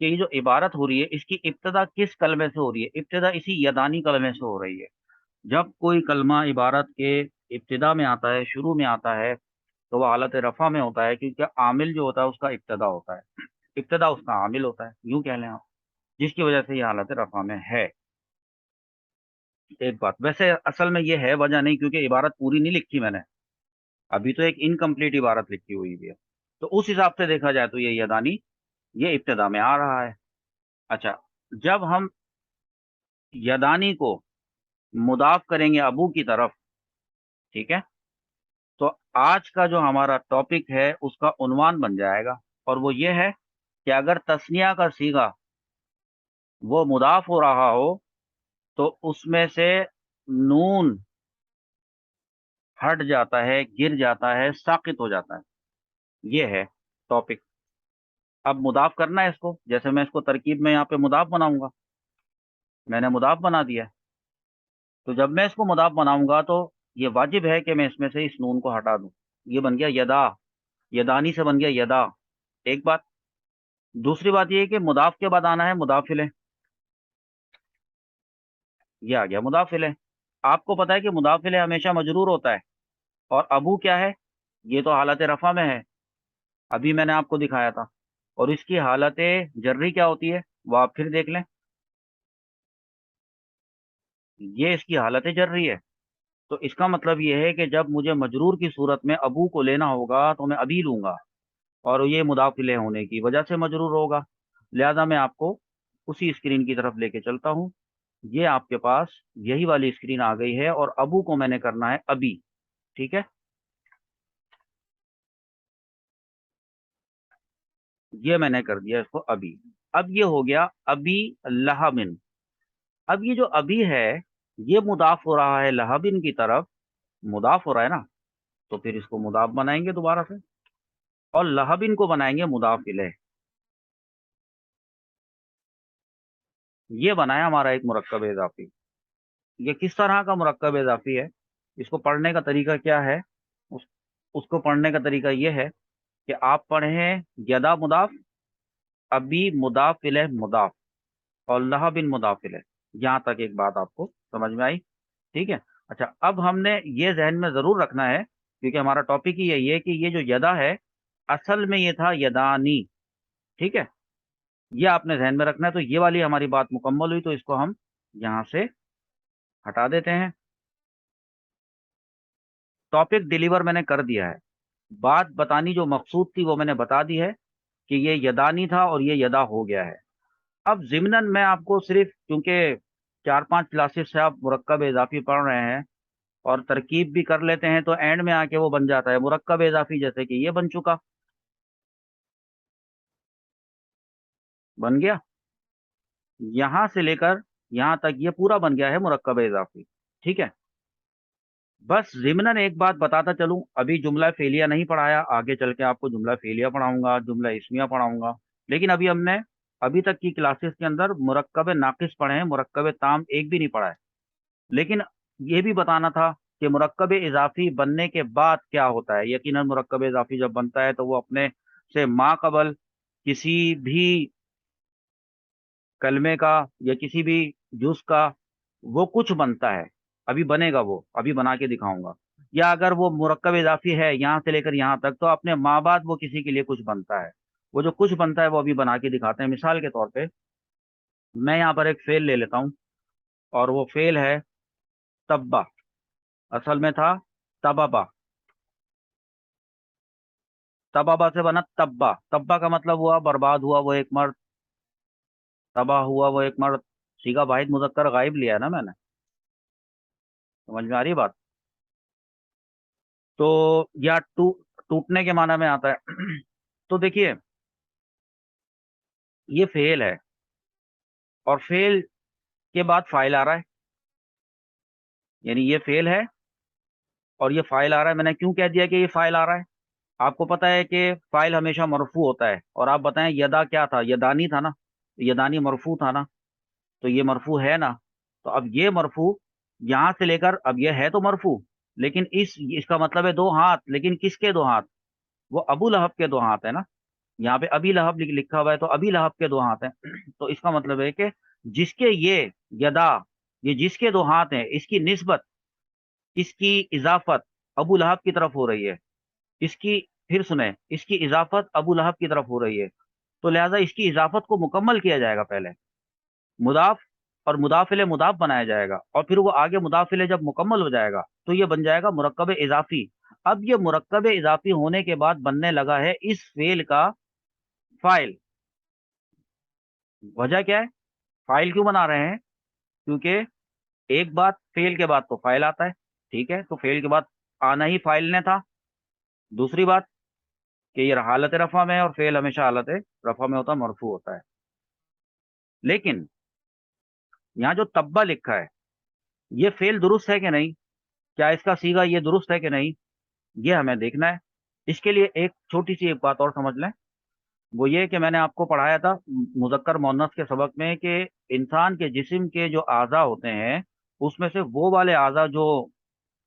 کہ یہ جو عبارت ہو رہی ہے اس کی ابتدا کس کلمے سے ہو رہی ہے؟ ابتدا اسی یدانی کلمے سے ہو رہی ہے۔ جب کوئی کلمہ عبارت کے ابتدا میں آتا ہے، شروع میں آتا ہے، تو وہ حالت رفع میں ہوتا ہے، کیونکہ عامل جو ہوتا ہے اس کا ابتدا ہوتا ہے، ابتدا اس کا عامل ہوتا ہے، یوں کہہ لیں آپ، جس کی وجہ سے یہ حالت رفع میں ہے۔ ایک بات ویسے اصل میں یہ ہے وجہ نہیں، کیونکہ عبارت پوری نہیں لکھی میں نے، ابھی تو ایک انکمپلیٹ عبارت لکھی ہوئی بھی ہے، تو اس حساب سے دیکھا جائے تو یہ یدانی یہ ابتدا میں آ رہا ہے۔ اچھا، جب ہم یدانی کو مضاف کریں گے ابو کی طرف، ٹھیک ہے، تو آج کا جو ہمارا ٹاپک ہے اس کا عنوان بن جائے گا، اور وہ یہ ہے کہ اگر تثنیہ کا صیغہ وہ مضاف ہو رہا ہو تو اس میں سے نون ہٹ جاتا ہے، گر جاتا ہے، ساقط ہو جاتا ہے۔ یہ ہے ٹاپک۔ اب مضاف کرنا ہے اس کو، جیسے میں اس کو ترکیب میں یہاں پہ مضاف بناؤں گا، میں نے مضاف بنا دیا ہے، تو جب میں اس کو مضاف بناؤں گا تو یہ واجب ہے کہ میں اس میں سے اس نون کو ہٹا دوں۔ یہ بن گیا یدا، یدانی سے بن گیا یدا، ایک بات۔ دوسری بات یہ ہے کہ مضاف کے بعد آنا ہے مضاف الیہ، یہ آ گیا مضاف الیہ۔ آپ کو پتا ہے کہ مضاف الیہ ہمیشہ مجرور ہوتا ہے، اور ابو کیا ہے؟ یہ تو حالت رفع میں ہے، ابھی میں نے آپ کو دکھایا تھا، اور اس کی حالت جری کیا ہوتی ہے وہ آپ پھر دیکھ لیں، یہ اس کی حالت جری ہے۔ تو اس کا مطلب یہ ہے کہ جب مجھے مجرور کی صورت میں ابو کو لینا ہوگا تو میں ابھی لوں گا، اور یہ مضاف الیہ ہونے کی وجہ سے مجرور ہوگا، لہذا میں آپ کو اسی اسکرین کی طرف لے کے چلتا ہوں۔ یہ آپ کے پاس یہی والی اسکرین آ گئی ہے، اور ابو کو میں نے کرنا ہے ابھی، ٹھیک ہے، یہ میں نے کر دیا اس کو ابھی۔ اب یہ ہو گیا ابھی لہبن۔ اب یہ جو ابھی ہے یہ مضاف ہو رہا ہے لہبن کی طرف، مضاف ہو رہا ہے نا، تو پھر اس کو مضاف بنائیں گے دوبارہ سے، اور لہبن کو بنائیں گے مضاف الیہ۔ یہ بنایا ہمارا ایک مرکب اضافی۔ یہ کس طرح کا مرکب اضافی ہے؟ اس کو پڑھنے کا طریقہ کیا ہے؟ اس, اس کو پڑھنے کا طریقہ یہ ہے کہ آپ پڑھیں یدا مضاف، ابھی مضاف الیہ مضاف، اور لہبن مضاف الیہ، یہاں تک ایک بات آپ کو سمجھ میں آئی؟ ٹھیک ہے۔ اچھا، اب ہم نے یہ ذہن میں ضرور رکھنا ہے، کیونکہ ہمارا ٹاپک ہی یہی ہے کہ یہ جو یدا ہے اصل میں یہ تھا یدانی، ٹھیک ہے، یہ آپ نے ذہن میں رکھنا ہے۔ تو یہ والی ہماری بات مکمل ہوئی، تو اس کو ہم یہاں سے ہٹا دیتے ہیں۔ ٹاپک ڈیلیور میں نے کر دیا ہے، بات بتانی جو مقصود تھی وہ میں نے بتا دی ہے کہ یہ یدانی تھا اور یہ یدا ہو گیا ہے۔ اب ضمناً میں آپ کو صرف، کیونکہ 4-5 کلاسز سے آپ مرکب اضافی پڑھ رہے ہیں اور ترکیب بھی کر لیتے ہیں، تو اینڈ میں آ کے وہ بن جاتا ہے مرکب اضافی، جیسے کہ یہ بن چکا، بن گیا، یہاں سے لے کر یہاں تک یہ پورا بن گیا ہے مرکب اضافی، ٹھیک ہے۔ بس ضمناً ایک بات بتاتا چلوں، ابھی جملہ فعلیہ نہیں پڑھایا، آگے چل کے آپ کو جملہ فعلیہ پڑھاؤں گا، جملہ اسمیہ پڑھاؤں گا، لیکن ابھی ہم نے ابھی تک کی کلاسز کے اندر مرکب ناقص پڑھے ہیں، مرکب تام ایک بھی نہیں پڑھا ہے۔ لیکن یہ بھی بتانا تھا کہ مرکب اضافی بننے کے بعد کیا ہوتا ہے۔ یقیناً مرکب اضافی جب بنتا ہے تو وہ اپنے سے ما قبل کسی بھی کلمے کا یا کسی بھی جز کا وہ کچھ بنتا ہے، ابھی بنے گا، وہ ابھی بنا کے دکھاؤں گا۔ یا اگر وہ مرکب اضافی ہے یہاں سے لے کر یہاں تک، تو اپنے ماں بعد وہ کسی کے لیے کچھ بنتا ہے، وہ جو کچھ بنتا ہے وہ ابھی بنا کے دکھاتے ہیں۔ مثال کے طور پہ میں یہاں پر ایک فعل لے لیتا ہوں، اور وہ فعل ہے تبا، اصل میں تھا تبابا، تبابا سے بنا تبا، تبا کا مطلب ہوا برباد ہوا وہ ایک مرد، تباہ ہوا وہ ایک مرد، صیغہ واحد مذکر غائب لیا ہے نا میں نے، سمجھ میں آ رہی ہے بات؟ تو یا ٹوٹنے کے معنی میں آتا ہے۔ تو دیکھیے یہ فعل ہے، اور فعل کے بعد فاعل آ رہا ہے، یعنی یہ فعل ہے اور یہ فاعل آ رہا ہے۔ میں نے کیوں کہہ دیا کہ یہ فاعل آ رہا ہے؟ آپ کو پتا ہے کہ فاعل ہمیشہ مرفوع ہوتا ہے، اور آپ بتائیں یدا کیا تھا؟ یدانی تھا نا، یدانی مرفوع تھا نا، تو یہ مرفوع ہے نا، تو اب یہ مرفوع یہاں سے لے کر، اب یہ ہے تو مرفوع، لیکن اس کا مطلب ہے دو ہاتھ، لیکن کس کے دو ہاتھ؟ وہ ابو لہب کے دو ہاتھ ہے نا، یہاں پہ ابی لہب لکھا ہوا ہے تو ابی لہب کے 2 ہاتھ ہیں تو اس کا مطلب ہے کہ جس کے یہ یدا، یہ جس کے 2 ہاتھ ہیں، اس کی نسبت، اس کی اضافت ابو لہب کی طرف ہو رہی ہے، اس کی، پھر سنیں، اس کی اضافت ابو لہب کی طرف ہو رہی ہے، تو لہذا اس کی اضافت کو مکمل کیا جائے گا پہلے، مضاف اور مضاف الیہ مضاف بنایا جائے گا، اور پھر وہ آگے مضاف الیہ جب مکمل ہو جائے گا تو یہ بن جائے گا مرکب اضافی۔ اب یہ مرکب اضافی ہونے کے بعد بننے لگا ہے اس فعل کا فاعل۔ وجہ کیا ہے؟ فاعل کیوں بنا رہے ہیں؟ کیونکہ ایک بات، فعل کے بعد تو فاعل آتا ہے، ٹھیک ہے، تو فعل کے بعد آنا ہی فاعل نے تھا۔ دوسری بات کہ یہ حالت رفع میں ہے، اور فعل ہمیشہ حالت رفع میں ہوتا ہے، مرفوع ہوتا ہے۔ لیکن یہاں جو تبا لکھا ہے، یہ فعل درست ہے کہ نہیں؟ کیا اس کا صیغہ یہ درست ہے کہ نہیں؟ یہ ہمیں دیکھنا ہے۔ اس کے لیے ایک چھوٹی سی ایک بات اور سمجھ لیں، وہ یہ کہ میں نے آپ کو پڑھایا تھا مذکر مؤنث کے سبق میں کہ انسان کے جسم کے جو اعضاء ہوتے ہیں، اس میں سے وہ والے اعضاء جو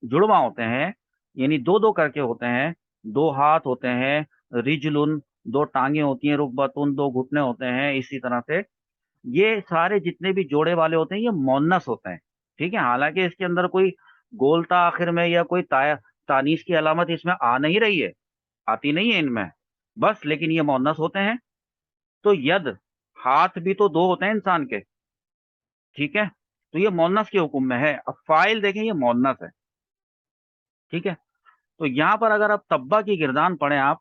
جڑواں ہوتے ہیں، یعنی 2 2 کر کے ہوتے ہیں، 2 ہاتھ ہوتے ہیں، رجلن 2 ٹانگیں ہوتی ہیں، رکبتن 2 گھٹنے ہوتے ہیں، اسی طرح سے یہ سارے جتنے بھی جوڑے والے ہوتے ہیں یہ مؤنث ہوتے ہیں، ٹھیک ہے، حالانکہ اس کے اندر کوئی گولتا آخر میں یا کوئی تانیث کی علامت اس میں آ نہیں رہی ہے، آتی نہیں ہے ان میں، بس لیکن یہ مؤنث ہوتے ہیں۔ تو ید، ہاتھ بھی تو 2 ہوتے ہیں انسان کے، ٹھیک ہے، تو یہ مؤنث کے حکم میں ہے۔ اب فاعل دیکھیں یہ مؤنث ہے، ٹھیک ہے، تو یہاں پر اگر آپ تبا کی گردان پڑھیں، آپ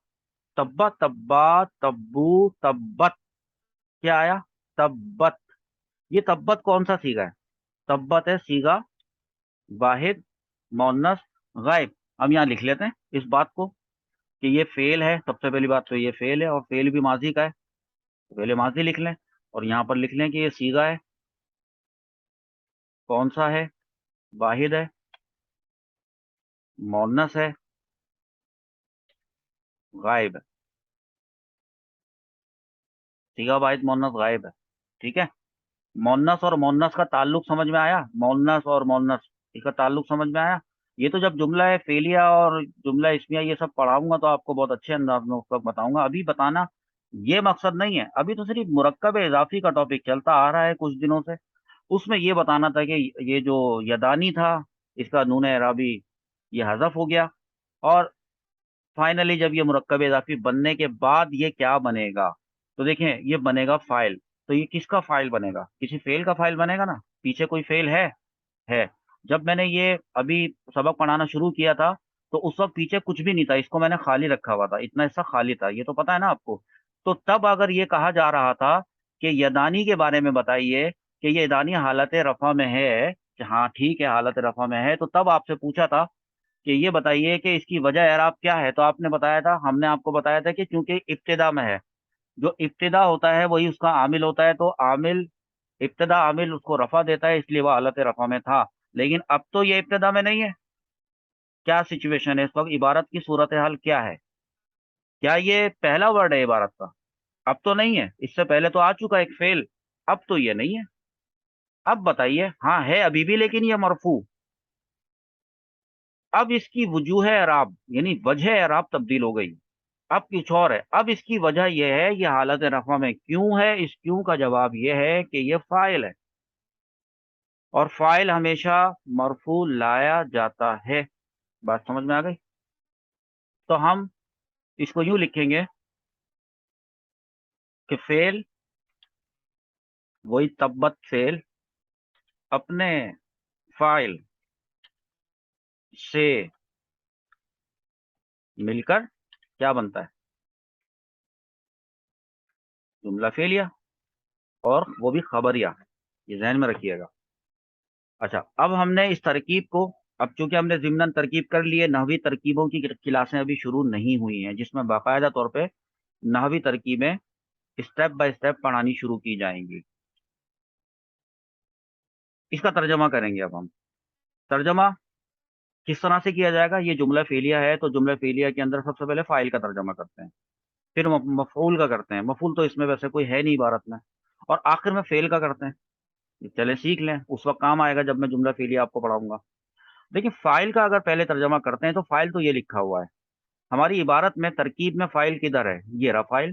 تبا، تبا، تبو، تبت، کیا آیا؟ تبت۔ یہ تبت کون سا صیغہ ہے؟ تبت ہے صیغہ واحد مؤنث غائب۔ ہم یہاں لکھ لیتے ہیں اس بات کو کہ یہ فعل ہے، سب سے پہلی بات تو یہ فعل ہے، اور فعل بھی ماضی کا ہے، تو پہلے ماضی لکھ لیں، اور یہاں پر لکھ لیں کہ یہ صیغہ ہے، کون سا ہے؟ واحد ہے، مؤنث ہے، غائب ہے، صیغہ واحد مؤنث غائب ہے، ٹھیک ہے۔ مؤنث اور مؤنث کا تعلق سمجھ میں آیا؟ مؤنث اور مؤنث، اس کا تعلق سمجھ میں آیا؟ یہ تو جب جملہ فعلیہ اور جملہ اسمیہ یہ سب پڑھاؤں گا تو آپ کو بہت اچھے انداز میں اس وقت بتاؤں گا، ابھی بتانا یہ مقصد نہیں ہے، ابھی تو صرف مرکب اضافی کا ٹاپک چلتا آ رہا ہے کچھ دنوں سے، اس میں یہ بتانا تھا کہ یہ جو یدانی تھا اس کا نون اعرابی یہ حذف ہو گیا، اور فائنلی جب یہ مرکب اضافی بننے کے بعد یہ کیا بنے گا؟ تو دیکھیں یہ بنے گا فائل، تو یہ کس کا فائل بنے گا؟ کسی فعل کا فائل بنے گا نا، پیچھے کوئی فعل ہے۔ جب میں نے یہ ابھی سبق پڑھانا شروع کیا تھا تو اس وقت پیچھے کچھ بھی نہیں تھا، اس کو میں نے خالی رکھا ہوا تھا، اتنا حصہ خالی تھا، یہ تو پتا ہے نا آپ کو۔ تو تب اگر یہ کہا جا رہا تھا کہ یدانی کے بارے میں بتائیے کہ یہ یدانی حالت رفع میں ہے، کہ ہاں ٹھیک ہے حالت رفع میں ہے، تو تب آپ سے پوچھا تھا کہ یہ بتائیے کہ اس کی وجہ اعراب کیا ہے، تو آپ نے بتایا تھا، ہم نے آپ کو بتایا تھا کہ چونکہ ابتدا میں ہے، جو ابتدا ہوتا ہے وہی اس کا عامل ہوتا ہے، تو عامل، ابتدا عامل اس کو رفع دیتا ہے، اس لیے وہ حالت رفع میں تھا، لیکن اب تو یہ ابتدا میں نہیں ہے۔ کیا سچویشن ہے اس وقت؟ عبارت کی صورتحال کیا ہے؟ کیا یہ پہلا ورڈ ہے عبارت کا؟ اب تو نہیں ہے، اس سے پہلے تو آ چکا ایک فعل، اب تو یہ نہیں ہے۔ اب بتائیے، ہاں ہے ابھی بھی لیکن یہ مرفوع، اب اس کی وجوہ اعراب یعنی وجہ اعراب تبدیل ہو گئی، اب کچھ اور ہے، اب اس کی وجہ یہ ہے یہ حالت رفع میں کیوں ہے، اس کیوں کا جواب یہ ہے کہ یہ فاعل ہے، اور فاعل ہمیشہ مرفوع لایا جاتا ہے۔ بات سمجھ میں آ گئی؟ تو ہم اس کو یوں لکھیں گے کہ فعل، وہی تبت فعل اپنے فاعل سے مل کر کیا بنتا ہے؟ جملہ فعلیہ، اور وہ بھی خبریہ، یہ ذہن میں رکھیے گا۔ اچھا، اب ہم نے اس ترکیب کو، اب چونکہ ہم نے ضمناً ترکیب کر لیے، نحوی ترکیبوں کی کلاسیں ابھی شروع نہیں ہوئی ہیں جس میں باقاعدہ طور پہ نحوی ترکیبیں اسٹیپ بائی اسٹیپ پڑھانی شروع کی جائیں گی۔ اس کا ترجمہ کریں گے اب ہم۔ ترجمہ کس طرح سے کیا جائے گا؟ یہ جملہ فعلیہ ہے تو جملہ فعلیہ کے اندر سب سے پہلے فاعل کا ترجمہ کرتے ہیں، پھر مفعول کا کرتے ہیں، مفعول تو اس میں ویسے کوئی ہے نہیں عبارت میں، اور آخر میں فعل کا کرتے ہیں۔ چلے سیکھ لیں، اس وقت کام آئے گا جب میں جملہ فعلیہ آپ کو پڑھاؤں گا۔ دیکھیں فائل کا اگر پہلے ترجمہ کرتے ہیں تو فائل تو یہ لکھا ہوا ہے ہماری عبارت میں، ترکیب میں فائل کدھر ہے؟ یہ رہا فائل،